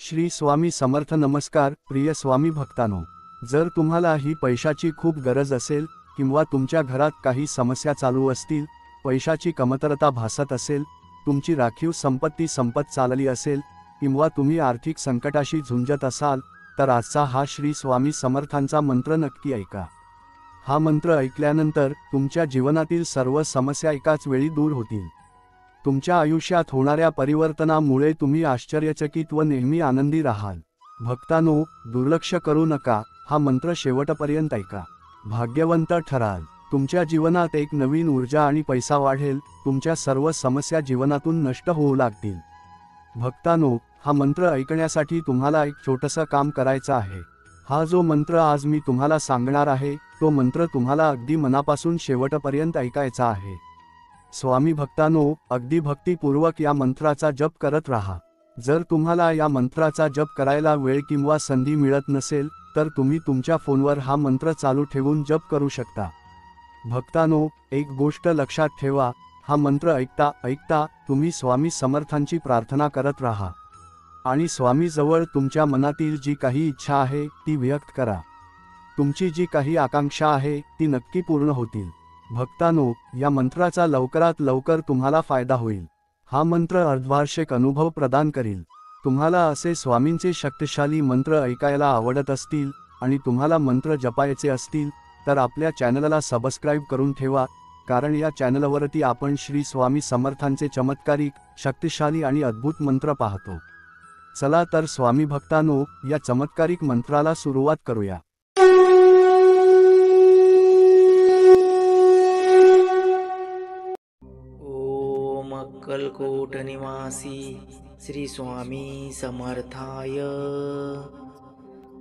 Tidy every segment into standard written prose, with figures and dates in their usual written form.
श्री स्वामी समर्थ. नमस्कार प्रिय स्वामी भक्तांनो, जर तुम्हाला ही पैशाची खूप गरज असेल किंवा तुमच्या घरात काही समस्या चालू असतील, पैशाची कमतरता भासत असेल, तुमची राखीव संपत्ती संपत चालली असेल किंवा तुम्ही आर्थिक संकटाशी झुंजत असाल, तर आजचा हा श्री स्वामी समर्थांचा मंत्र नक्की ऐका. हा मंत्र ऐकल्यानंतर तुमच्या जीवनातील सर्व समस्या एकाच वेळी दूर होतील. तुमच्या आयुष्यात होणाऱ्या परिवर्तनामुळे तुम्ही आश्चर्यचकित व नेहमी आनंदी राहाल. भक्तांनो, दुर्लक्ष करू नका, हा मंत्र शेवटपर्यंत ऐका. भाग्यवंत ठराल. तुमच्या जीवनात एक नवीन ऊर्जा आणि पैसा वाढेल. तुमच्या सर्व समस्या जीवनातून नष्ट होऊ लागतील. भक्तांनो, हा मंत्र ऐकण्यासाठी तुम्हाला एक छोटंसं काम करायचं आहे. हा जो मंत्र आज मी तुम्हाला सांगणार आहे, तो मंत्र तुम्हाला अगदी मनापासून शेवटपर्यंत ऐकायचा आहे. स्वामी भक्तांनो, अगदी भक्तिपूर्वक या मंत्राचा जप करत राहा. जर तुम्हाला या मंत्राचा जप करायला वेळ किंवा संधी मिळत नसेल, तर तुम्ही तुमच्या फोनवर हा मंत्र चालू ठेवून जप करू शकता. भक्तांनो, एक गोष्ट लक्षात ठेवा, हा मंत्र ऐकता ऐकता तुम्ही स्वामी समर्थांची प्रार्थना करत राहा आणि स्वामीजवळ तुमच्या मनातील जी काही इच्छा आहे ती व्यक्त करा. तुमची जी काही आकांक्षा आहे ती नक्की पूर्ण होतील. भक्तांनो, या मंत्राचा लवकरात लवकर तुम्हाला फायदा होईल. हा मंत्र अर्धवार्षिक अनुभव प्रदान करील. तुम्हाला असे स्वामींचे शक्तिशाली मंत्र ऐकायला आवडत असतील आणि तुम्हाला मंत्र जपायचे असतील, तर आपल्या चॅनलला सबस्क्राईब करून ठेवा, कारण या चॅनलवरती आपण श्री स्वामी समर्थांचे चमत्कारिक, शक्तिशाली आणि अद्भुत मंत्र पाहतो. चला तर स्वामी भक्तांनो, या चमत्कारिक मंत्राला सुरुवात करूया. अक्कलकोट निवासी श्री स्वामी समर्थाय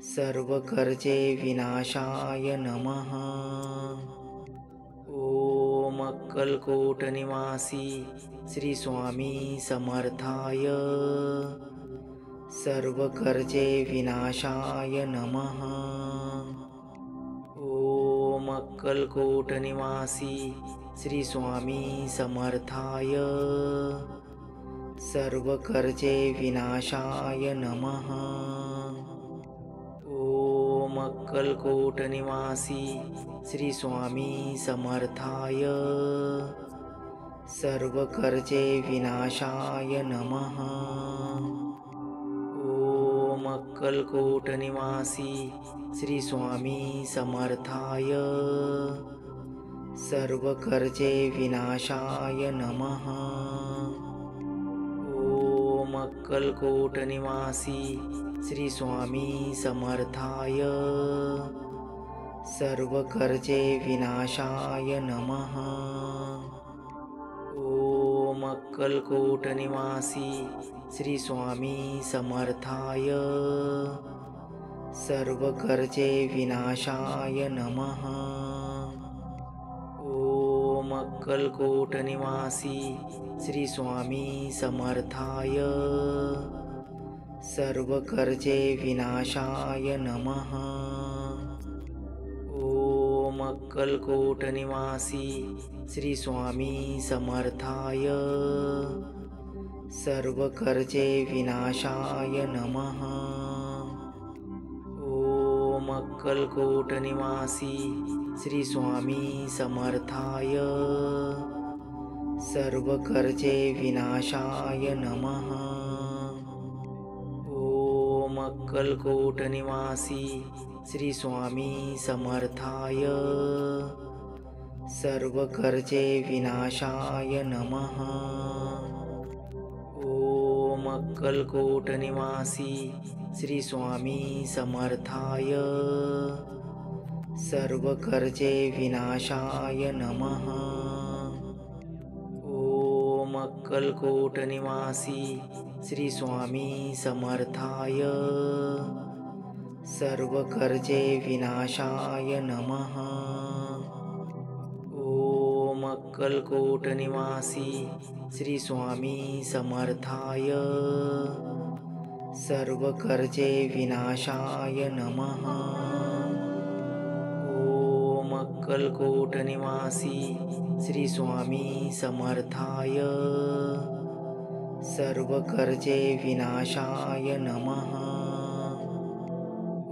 सर्व कर्जे विनाशाय नमः. ओम अक्कलकोट निवासी श्री स्वामी समर्थाय सर्व कर्जे विनाशाय नमः. ओम अक्कलकोट निवासी श्री स्वामी समर्थाय सर्व कर्जे विनाशाय नमः. ओम अक्कलकोट निवासी श्री स्वामी समर्थाय सर्व कर्जे विनाशाय नमः. ओम अक्कलकोट निवासी श्री स्वामी समर्थाय सर्व कर्जे विनाशाय नमः. ओम अक्कलकोट निवासी श्री स्वामी समर्थाय सर्व कर्जे विनाशाय नमः. ओम अक्कलकोट निवासी श्री स्वामी समर्थाय सर्व कर्जे विनाशाय नमः. ओम अक्कलकोट निवासी श्री स्वामी समर्थाय सर्व कर्जे विनाशाय नमः. ओम अक्कलकोट निवासी श्री स्वामी समर्थाय सर्व कर्जे विनाशाय नमः. ओम अक्कलकोट निवासी श्री स्वामी समर्थाय सर्व कर्जे विनाशाय नमः. ओम अक्कलकोट निवासी श्री स्वामी समर्थाय सर्व कर्जे विनाशाय नमः. ओम अक्कलकोट निवासी श्री स्वामी समर्थाय सर्व कर्जे विनाशाय नमः. ओम अक्कलकोट निवासी श्री स्वामी समर्थाय सर्व कर्जे विनाशाय नमः. ओम अक्कलकोट निवासी श्री स्वामी समर्थाय सर्व कर्जे विनाशाय नमः. ओम अक्कलकोट निवासी श्री स्वामी समर्थाय सर्व कर्जे विनाशाय नमः.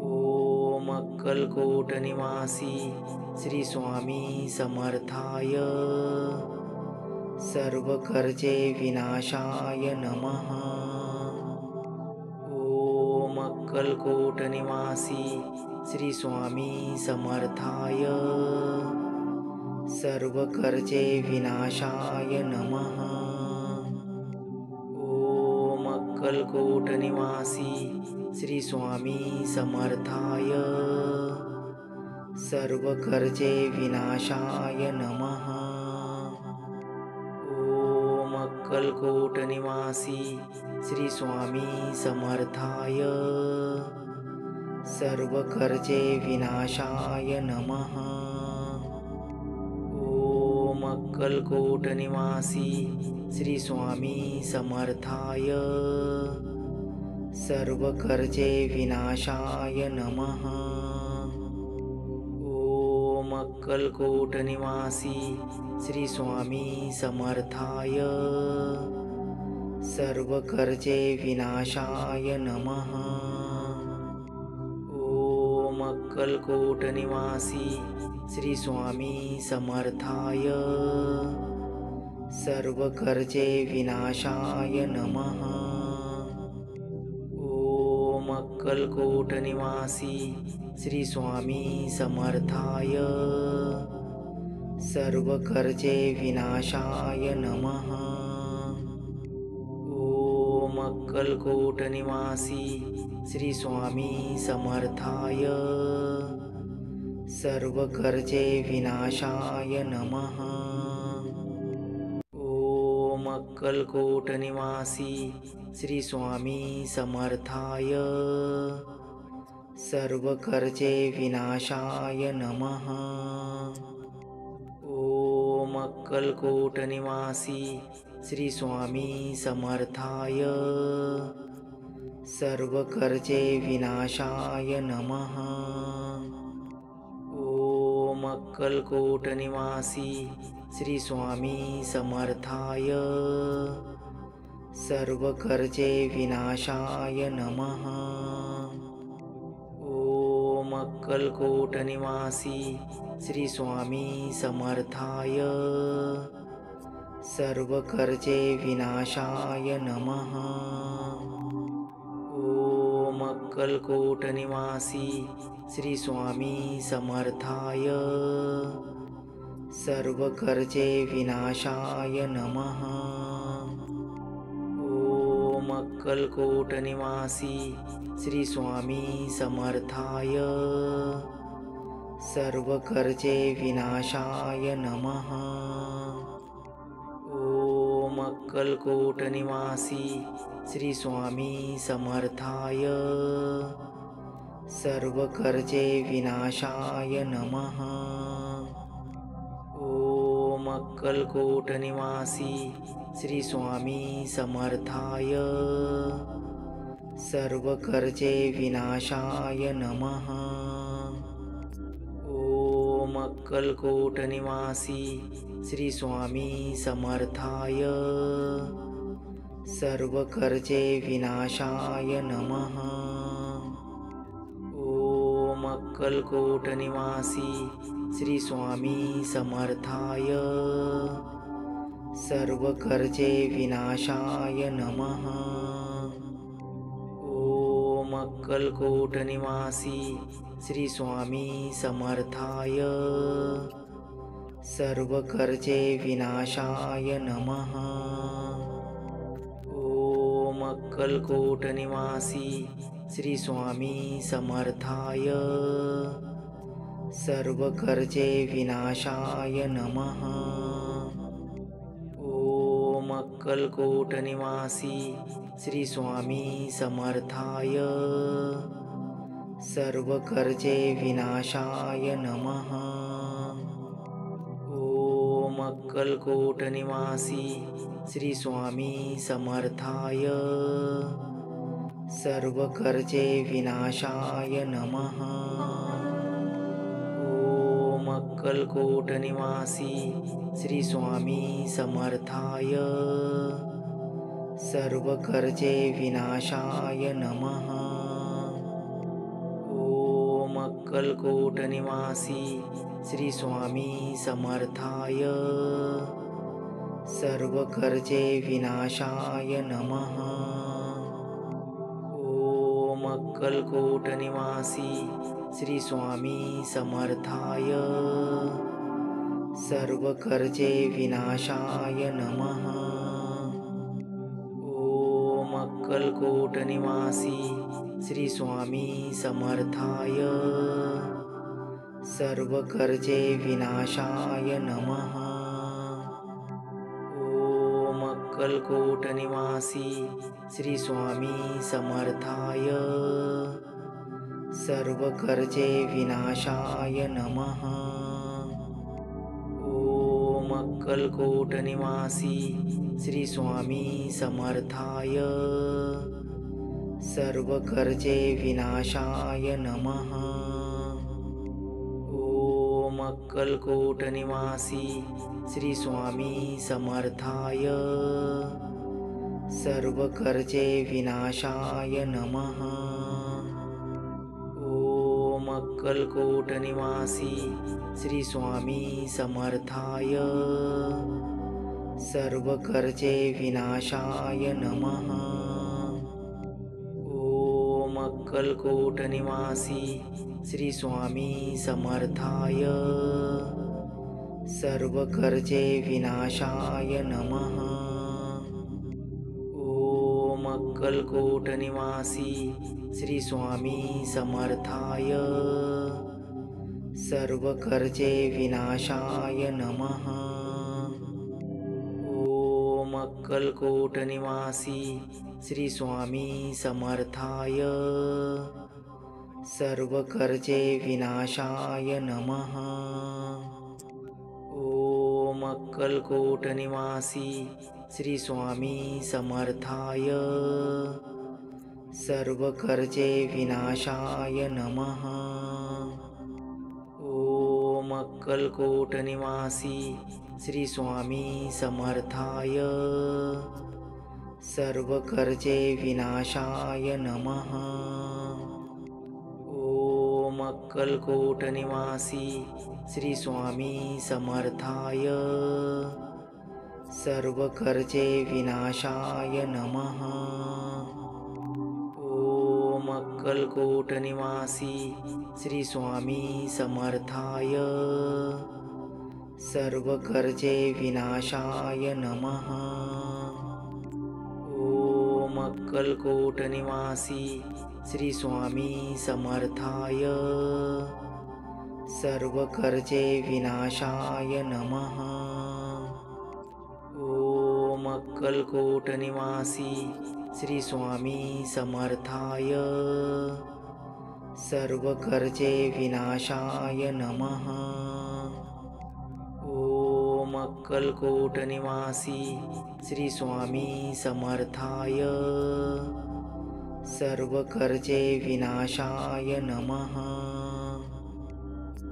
ओम अक्कलकोट निवासी श्री स्वामी समर्थाय सर्व कर्जे विनाशाय नमः. ओम अक्कलकोट निवासी श्री स्वामी समर्थाय सर्व कर्जे विनाशाय नमः. ओम अक्कलकोट निवासी श्री स्वामी समर्थाय सर्व कर्जे विनाशाय नमः. ओम अक्कलकोट निवासी श्री स्वामी समर्थाय सर्व कर्जे विनाशाय नमः. ओम अक्कलकोट निवासी श्री स्वामी समर्थाय सर्व कर्जे विनाशाय नमः. ओम अक्कलकोट निवासी श्री स्वामी समर्थाय सर्व कर्जे विनाशाय नमः. ओम अक्कलकोट निवासी श्री स्वामी समर्थाय सर्व कर्जे विनाशाय नमः. ओम अक्कलकोट निवासी श्री स्वामी समर्थाय सर्व कर्जे विनाशाय नमः. ओम अक्कलकोट निवासी श्री स्वामी समर्थाय सर्व कर्जे विनाशाय नमः. ओम अक्कलकोट निवासी श्री स्वामी समर्थाय सर्व कर्जे विनाशाय नमः. ओम अक्कलकोट निवासी श्री स्वामी समर्थाय सर्व कर्जे विनाशाय नमः. ओम अक्कलकोट निवासी श्री स्वामी समर्थाय सर्व कर्जे विनाशाय नमः. ओम अक्कलकोट निवासी श्री स्वामी समर्थाय सर्व कर्जे विनाशाय नमः. ओम अक्कलकोट निवासी श्री स्वामी समर्थाय सर्व कर्जे विनाशाय नमः. ओम अक्कलकोट निवासी श्री स्वामी समर्थाय सर्व कर्जे विनाशाय नमः. ओम अक्कलकोट निवासी श्री स्वामी समर्थाय सर्व कर्जे विनाशाय नमः. ओम अक्कलकोट निवासी श्री स्वामी समर्थाय सर्व कर्जे विनाशाय नमः. ओम अक्कलकोट निवासी श्री स्वामी समर्थाय सर्व कर्जे विनाशाय नमः. ओम अक्कलकोट निवासी श्री स्वामी समर्थाय सर्व कर्जे विनाशाय नमः. ओम अक्कलकोट निवासी श्री स्वामी समर्थाय सर्व कर्जे विनाशाय नमः. ओम अक्कलकोट निवासी श्री स्वामी समर्थाय सर्व कर्जे विनाशाय नमः. ओम अक्कलकोट निवासी श्री स्वामी समर्थाय सर्व कर्जे विनाशाय नमः. ओम अक्कलकोट निवासी श्री स्वामी समर्थाय सर्व कर्जे विनाशाय नमः. ओम अक्कलकोट निवासी श्री स्वामी समर्थाय सर्व कर्जे विनाशाय नमः. ओम अक्कलकोट निवासी श्री स्वामी समर्थाय सर्व कर्जे विनाशाय नमः. ओम अक्कलकोट निवासी श्री स्वामी समर्थाय सर्व कर्जे विनाशाय नमः. ओम अक्कलकोट निवासी श्री स्वामी समर्थाय सर्व कर्जे विनाशाय नमः. ओम अक्कलकोट निवासी श्री स्वामी समर्थाय सर्व कर्जे विनाशाय नमः. ओम अक्कलकोट निवासी श्री स्वामी समर्थाय सर्व कर्जे विनाशाय नमः. ओम अक्कलकोट निवासी श्री स्वामी समर्थाय सर्व कर्जे विनाशाय नमः. ओम अक्कलकोट निवासी श्री स्वामी समर्थाय सर्व कर्जे विनाशाय नमः. ओम अक्कलकोट निवासी श्री स्वामी समर्थाय सर्व कर्जे विनाशाय नमः. ओम अक्कलकोट निवासी श्री स्वामी समर्थाय सर्व कर्जे विनाशाय नमः. ओम अक्कलकोट निवासी श्री स्वामी समर्थाय सर्व कर्जे विनाशाय नमः. ओम अक्कलकोट निवासी श्री स्वामी समर्थाय सर्व कर्जे विनाशाय नमः. ओम अक्कलकोट निवासी श्री स्वामी समर्थाय सर्व कर्जे विनाशाय नमः. ओम अक्कलकोट निवासी श्री स्वामी समर्थाय सर्व कर्जे विनाशाय नमः. ओम अक्कलकोट निवासी श्री स्वामी समर्थाय सर्व कर्जे विनाशाय नमः. ओम अक्कलकोट निवासी श्री स्वामी समर्थाय सर्व कर्जे विनाशाय नमः. ओम अक्कलकोट निवासी श्री स्वामी समर्थाय सर्व कर्जे विनाशाय नमः. ओम अक्कलकोट निवासी श्री स्वामी समर्थाय सर्व कर्जे विनाशाय नमः.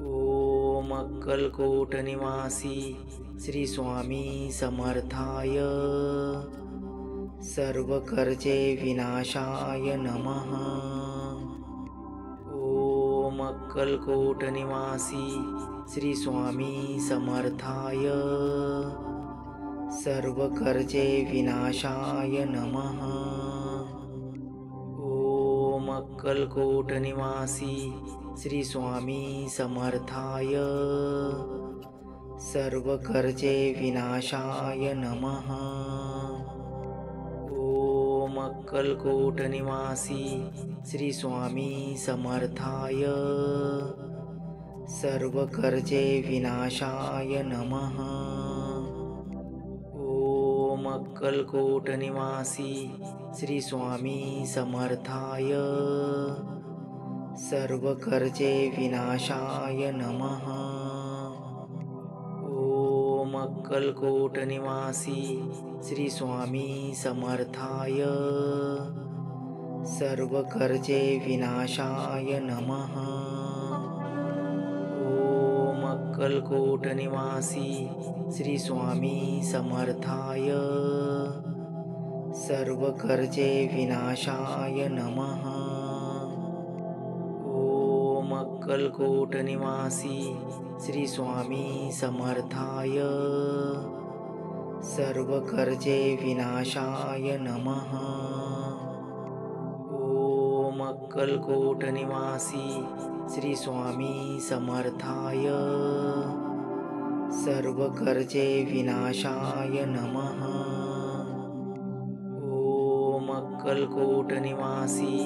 ओम अक्कलकोट निवासी श्री स्वामी समर्थाय सर्व कर्जे विनाशाय नमः. ओम अक्कलकोट निवासी श्री स्वामी समर्थाय सर्व कर्जे विनाशाय नमः. ओम अक्कलकोट निवासी श्री स्वामी समर्थाय सर्व कर्जे विनाशाय नमः. ओम अक्कलकोट निवासी श्री स्वामी समर्थाय सर्व कर्जे विनाशाय नमः. ओम अक्कलकोट निवासी श्री स्वामी समर्थाय सर्व कर्जे विनाशाय नमः. ओम अक्कलकोट निवासी श्री स्वामी समर्थाय सर्व कर्जे विनाशाय नमः. ओम अक्कलकोट निवासी श्री स्वामी समर्थाय सर्व कर्जे विनाशाय नमः. ओम अक्कलकोट निवासी श्री स्वामी समर्थाय सर्व कर्जे विनाशाय नमः. ओम अक्कलकोट निवासी श्री स्वामी समर्थाय सर्व कर्जे विनाशाय नमः. ओम अक्कलकोट निवासी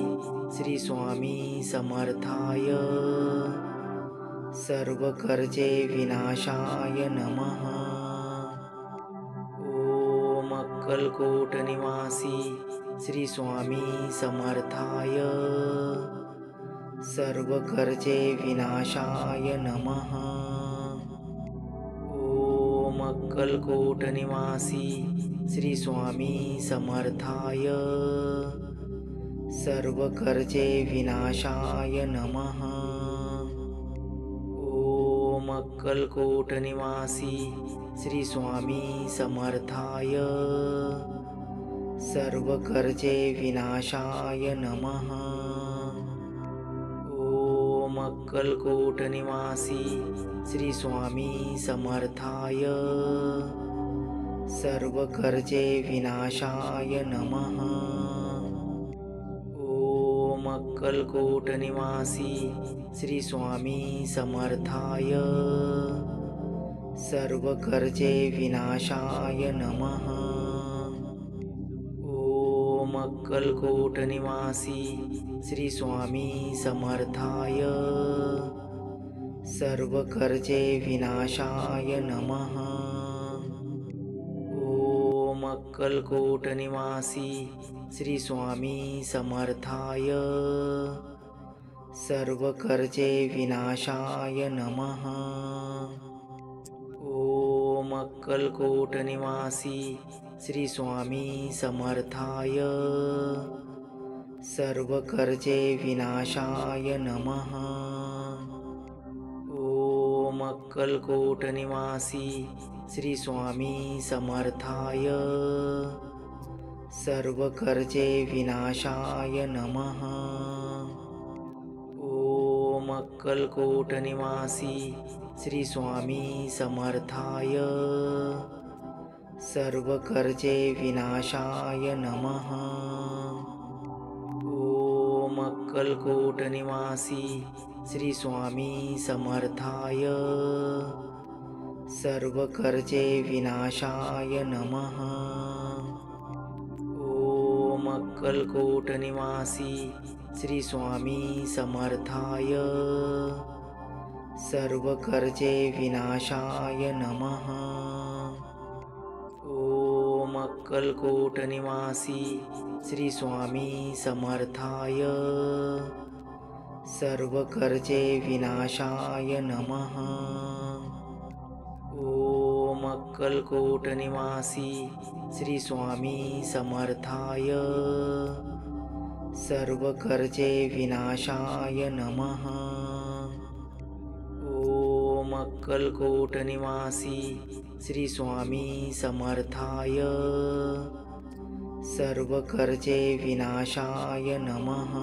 श्री स्वामी समर्थाय सर्व कर्जे विनाशाय नमः. ओम अक्कलकोट निवासी श्री स्वामी समर्थाय सर्व कर्जे विनाशाय नमः. ओम अक्कलकोट निवासी श्री स्वामी समर्थाय सर्व कर्जे विनाशाय नमः. ओम अक्कलकोट निवासी श्री स्वामी समर्थाय सर्व कर्जे विनाशाय नमः. ओम अक्कलकोट निवासी श्री स्वामी समर्थाय सर्व कर्जे विनाशाय नमः. ओम अक्कलकोट निवासी श्री स्वामी समर्थाय सर्व कर्जे विनाशाय नमः. ओम अक्कलकोट निवासी श्री स्वामी समर्थाय सर्व कर्जे विनाशाय नमः. ओम अक्कलकोट निवासी श्री स्वामी समर्थाय सर्व कर्जे विनाशाय नमः. ओम अक्कलकोट निवासी श्री स्वामी समर्थाय सर्व कर्जे विनाशाय नमः. ओम अक्कलकोट निवासी श्री स्वामी समर्थाय सर्व कर्जे विनाशाय नमः. ओम अक्कलकोट निवासी श्री स्वामी समर्थाय सर्व कर्जे विनाशाय नमः. ओम अक्कलकोट निवासी श्री स्वामी समर्थाय सर्व कर्जे विनाशाय नमः. ओम अक्कलकोट निवासी श्री स्वामी समर्थाय सर्व कर्जे विनाशाय नमः. ओम अक्कलकोट निवासी श्री स्वामी समर्थाय सर्व कर्जे विनाशाय नमः. ओम अक्कलकोट निवासी श्री स्वामी समर्थाय सर्व कर्जे विनाशाय नमः. ओम अक्कलकोट निवासी श्री स्वामी समर्थाय सर्व कर्जे विनाशाय नमः.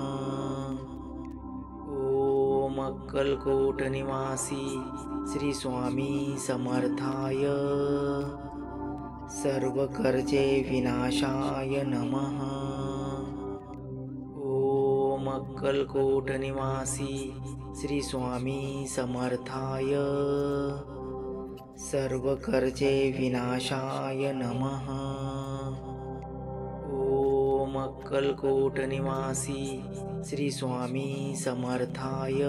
ओम अक्कलकोट निवासी श्री स्वामी समर्थाय सर्व कर्जे विनाशाय नमः. ओम अक्कलकोट निवासी श्री स्वामी समर्थाय सर्व कर्जे विनाशाय नमः. ओम अक्कलकोट निवासी श्री स्वामी समर्थाय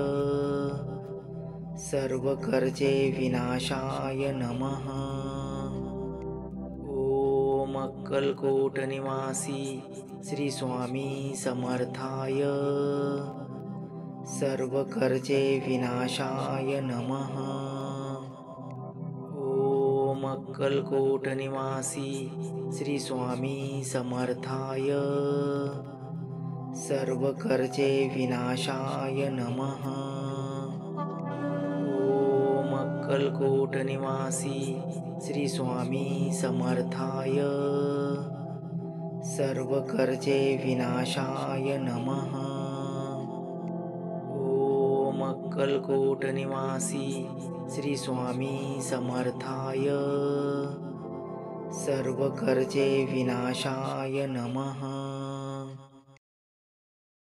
सर्व कर्जे विनाशाय नमः. ओम अक्कलकोट निवासी श्री स्वामी समर्थाय सर्व कर्जे विनाशाय नमः. ओम अक्कलकोट निवासी श्री स्वामी समर्थाय सर्व कर्जे विनाशाय नमः. ओम अक्कलकोट निवासी श्री स्वामी समर्थाय सर्व कर्जे विनाशाय नमः. ओम अक्कलकोट निवासी श्री स्वामी समर्थाय सर्व कर्जे विनाशाय नमः.